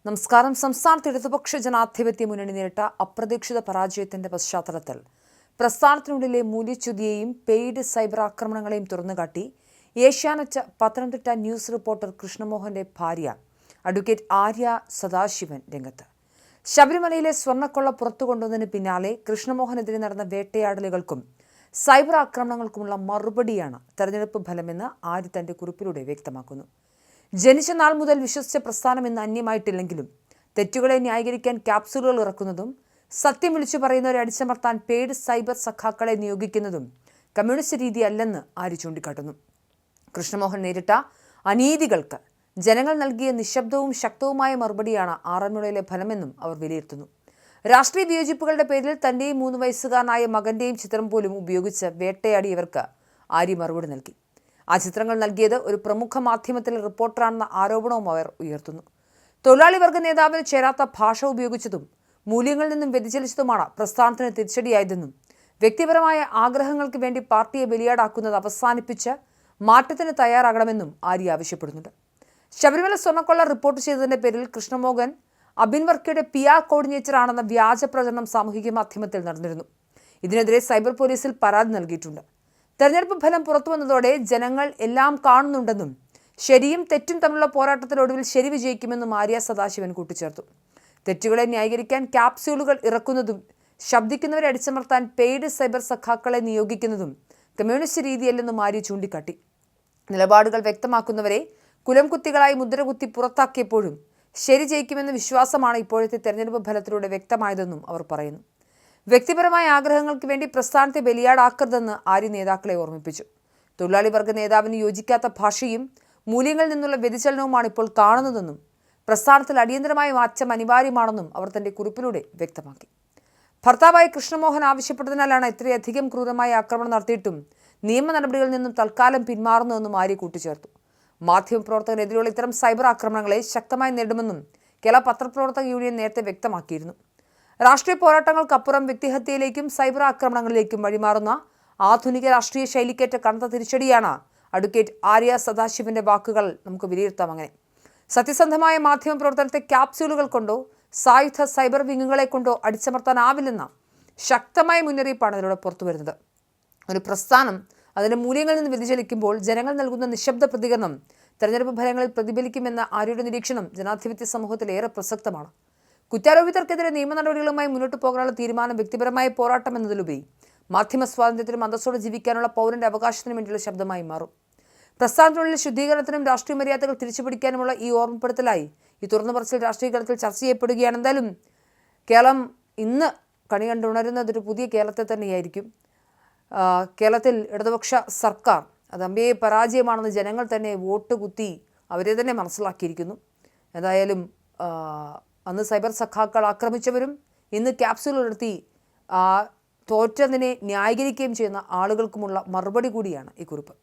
നമസ്കാരം. സംസ്ഥാനത്ത് ഇടതുപക്ഷ ജനാധിപത്യ മുന്നണി നേരിട്ട അപ്രതീക്ഷിത പരാജയത്തിന്റെ പശ്ചാത്തലത്തിൽ പ്രസ്ഥാനത്തിനുള്ളിലെ മൂല്യച്യുതിയെയും പെയ്ഡ് സൈബർ ആക്രമണങ്ങളെയും തുറന്നുകാട്ടി ഏഷ്യാനെറ്റ് പത്തനംതിട്ട ന്യൂസ് റിപ്പോർട്ടർ കൃഷ്ണമോഹന്റെ ഭാര്യ അഡ്വക്കേറ്റ് ആര്യ സദാശിവൻ രംഗത്ത്. ശബരിമലയിലെ സ്വർണ്ണക്കൊള്ള പുറത്തുകൊണ്ടുവന്നതിന് പിന്നാലെ കൃഷ്ണമോഹനെതിരെ നടന്ന വേട്ടയാടലുകൾക്കും സൈബർ ആക്രമണങ്ങൾക്കുമുള്ള മറുപടിയാണ് തെരഞ്ഞെടുപ്പ് ഫലമെന്ന് ആര്യ തന്റെ കുറിപ്പിലൂടെ വ്യക്തമാക്കുന്നു. ജനിച്ച നാൾ മുതൽ വിശ്വസിച്ച പ്രസ്ഥാനം ഇന്ന് അന്യമായിട്ടില്ലെങ്കിലും തെറ്റുകളെ ന്യായീകരിക്കാൻ ക്യാപ്സൂളുകൾ ഇറക്കുന്നതും സത്യം വിളിച്ചു പറയുന്നവരെ അടിച്ചമർത്താൻ പെയ്ഡ് സൈബർ സഖാക്കളെ നിയോഗിക്കുന്നതും കമ്മ്യൂണിസ്റ്റ് രീതിയല്ലെന്ന് ആര്യ ചൂണ്ടിക്കാട്ടുന്നു. കൃഷ്ണമോഹൻ നേരിട്ട അനീതികൾക്ക് ജനങ്ങൾ നൽകിയ നിശബ്ദവും ശക്തവുമായ മറുപടിയാണ് ആറന്മുളയിലെ ഫലമെന്നും അവർ വിലയിരുത്തുന്നു. രാഷ്ട്രീയ വിയോജിപ്പുകളുടെ പേരിൽ തന്റെയും 3 വയസ്സുകാരനായ മകന്റെയും ചിത്രം പോലും ഉപയോഗിച്ച് വേട്ടയാടിയവർക്ക് ആര്യ മറുപടി നൽകി. ആ ചിത്രങ്ങൾ നൽകിയത് ഒരു പ്രമുഖ മാധ്യമത്തിലെ റിപ്പോർട്ടറാണെന്ന ആരോപണവും അവർ ഉയർത്തുന്നു. തൊഴിലാളി വർഗ നേതാവിന് ചേരാത്ത ഭാഷ ഉപയോഗിച്ചതും മൂല്യങ്ങളിൽ നിന്നും വ്യതിചലിച്ചതുമാണ് പ്രസ്ഥാനത്തിന് തിരിച്ചടിയായതെന്നും വ്യക്തിപരമായ ആഗ്രഹങ്ങൾക്ക് വേണ്ടി പാർട്ടിയെ ബലിയാടാക്കുന്നത് അവസാനിപ്പിച്ച് മാറ്റത്തിന് തയ്യാറാകണമെന്നും ആര്യ ആവശ്യപ്പെടുന്നുണ്ട്. ശബരിമല സ്വർണ്ണക്കൊള്ള റിപ്പോർട്ട് ചെയ്തതിന്റെ പേരിൽ കൃഷ്ണമോഹൻ അബിൻ വർക്കിയുടെ PR കോർഡിനേറ്ററാണെന്ന വ്യാജ പ്രചരണം സാമൂഹിക മാധ്യമത്തിൽ നടന്നിരുന്നു. ഇതിനെതിരെ സൈബർ പോലീസിൽ പരാതി നൽകിയിട്ടുണ്ട്. തെരഞ്ഞെടുപ്പ് ഫലം പുറത്തുവന്നതോടെ ജനങ്ങൾ എല്ലാം കാണുന്നുണ്ടെന്നും ശരിയും തെറ്റും തമ്മിലുള്ള പോരാട്ടത്തിനൊടുവിൽ ശരി വിജയിക്കുമെന്നും ആര്യ സദാശിവൻ കൂട്ടിച്ചേർത്തു. തെറ്റുകളെ ന്യായീകരിക്കാൻ ക്യാപ്സ്യൂളുകൾ ഇറക്കുന്നതും ശബ്ദിക്കുന്നവരെ അടിച്ചമർത്താൻ പെയ്ഡ് സൈബർ സഖാക്കളെ നിയോഗിക്കുന്നതും കമ്മ്യൂണിസ്റ്റ് രീതിയല്ലെന്നും ആര്യ ചൂണ്ടിക്കാട്ടി. നിലപാടുകൾ വ്യക്തമാക്കുന്നവരെ കുലംകുത്തികളായി മുദ്രകുത്തി പുറത്താക്കിയപ്പോഴും ശരി ജയിക്കുമെന്ന വിശ്വാസമാണ് ഇപ്പോഴത്തെ തെരഞ്ഞെടുപ്പ് ഫലത്തിലൂടെ വ്യക്തമായതെന്നും അവർ പറയുന്നു. വ്യക്തിപരമായ ആഗ്രഹങ്ങൾക്ക് വേണ്ടി പ്രസ്ഥാനത്തെ ബലിയാടാക്കരുതെന്ന് ആര്യ നേതാക്കളെ ഓർമ്മിപ്പിച്ചു. തൊഴിലാളി വർഗ നേതാവിന് യോജിക്കാത്ത ഭാഷയും മൂല്യങ്ങളിൽ നിന്നുള്ള വ്യതിചലനവുമാണ് ഇപ്പോൾ കാണുന്നതെന്നും പ്രസ്ഥാനത്തിൽ അടിയന്തരമായ മാറ്റം അനിവാര്യമാണെന്നും അവർ തന്റെ കുറിപ്പിലൂടെ വ്യക്തമാക്കി. ഭർത്താവായ കൃഷ്ണമോഹൻ ആവശ്യപ്പെട്ടതിനാലാണ് ഇത്രയധികം ക്രൂരമായ ആക്രമണം നടത്തിയിട്ടും നിയമ നടപടികളിൽ നിന്നും തൽക്കാലം പിന്മാറുന്നതെന്നും ആര്യ കൂട്ടിച്ചേർത്തു. മാധ്യമപ്രവർത്തകരെതിരെയുള്ള ഇത്തരം സൈബർ ആക്രമണങ്ങളെ ശക്തമായി നേരിടുമെന്നും കേരള പത്രപ്രവർത്തക യൂണിയൻ നേരത്തെ വ്യക്തമാക്കിയിരുന്നു. രാഷ്ട്രീയ പോരാട്ടങ്ങൾക്കപ്പുറം വ്യക്തിഹത്യയിലേക്കും സൈബർ ആക്രമണങ്ങളിലേക്കും വഴിമാറുന്ന ആധുനിക രാഷ്ട്രീയ ശൈലിക്കേറ്റ കനത്ത തിരിച്ചടിയാണ് അഡ്വക്കേറ്റ് ആര്യ സദാശിവന്റെ വാക്കുകൾ നമുക്ക് വിലയിരുത്താം. അങ്ങനെ സത്യസന്ധമായ മാധ്യമ പ്രവർത്തനത്തെ ക്യാപ്സ്യൂളുകൾ കൊണ്ടോ സായുധ സൈബർ വിങ്ങുകളെ കൊണ്ടോ അടിച്ചമർത്താനാവില്ലെന്ന ശക്തമായ മുന്നറിയിപ്പാണ് ഇതിലൂടെ പുറത്തുവരുന്നത്. ഒരു പ്രസ്ഥാനം അതിന്റെ മൂല്യങ്ങളിൽ നിന്ന് വ്യതിചലിക്കുമ്പോൾ ജനങ്ങൾ നൽകുന്ന നിശബ്ദ പ്രതികരണം തെരഞ്ഞെടുപ്പ് ഫലങ്ങളിൽ പ്രതിഫലിക്കുമെന്ന ആര്യയുടെ നിരീക്ഷണം ജനാധിപത്യ സമൂഹത്തിൽ ഏറെ പ്രസക്തമാണ്. കുറ്റാരോപിതർക്കെതിരെ നിയമ നടപടികളുമായി മുന്നോട്ട് പോകാനുള്ള തീരുമാനം വ്യക്തിപരമായ പോരാട്ടം എന്നതിലുപരി മാധ്യമ സ്വാതന്ത്ര്യത്തിനും അന്തസ്സോടെ ജീവിക്കാനുള്ള പൗരന്റെ അവകാശത്തിനും വേണ്ടിയുള്ള ശബ്ദമായി മാറും. പ്രസ്ഥാനത്തിനുള്ളിൽ ശുദ്ധീകരണത്തിനും രാഷ്ട്രീയ മര്യാദകൾ തിരിച്ചുപിടിക്കാനുമുള്ള ഈ ഓർമ്മപ്പെടുത്തലായി ഈ തുറന്നു പറച്ചിൽ രാഷ്ട്രീയ തലത്തിൽ ചർച്ച ചെയ്യപ്പെടുകയാണ്. എന്തായാലും കേരളം ഇന്ന് കണി കണ്ടുണരുന്നതൊരു പുതിയ കേരളത്തെ തന്നെയായിരിക്കും. കേരളത്തിൽ ഇടതുപക്ഷ സർക്കാർ അത് അമ്പേ പരാജയമാണെന്ന് ജനങ്ങൾ തന്നെ വോട്ട് കുത്തി അവരെ തന്നെ മനസ്സിലാക്കിയിരിക്കുന്നു. എന്തായാലും അന്ന് സൈബർ സഖാക്കൾ ആക്രമിച്ചവരും ഇന്ന് ക്യാപ്സ്യൂൾ ഉയർത്തി തോറ്റതിനെ ന്യായീകരിക്കുകയും ചെയ്യുന്ന ആളുകൾക്കുമുള്ള മറുപടി കൂടിയാണ് ഈ കുറിപ്പ്.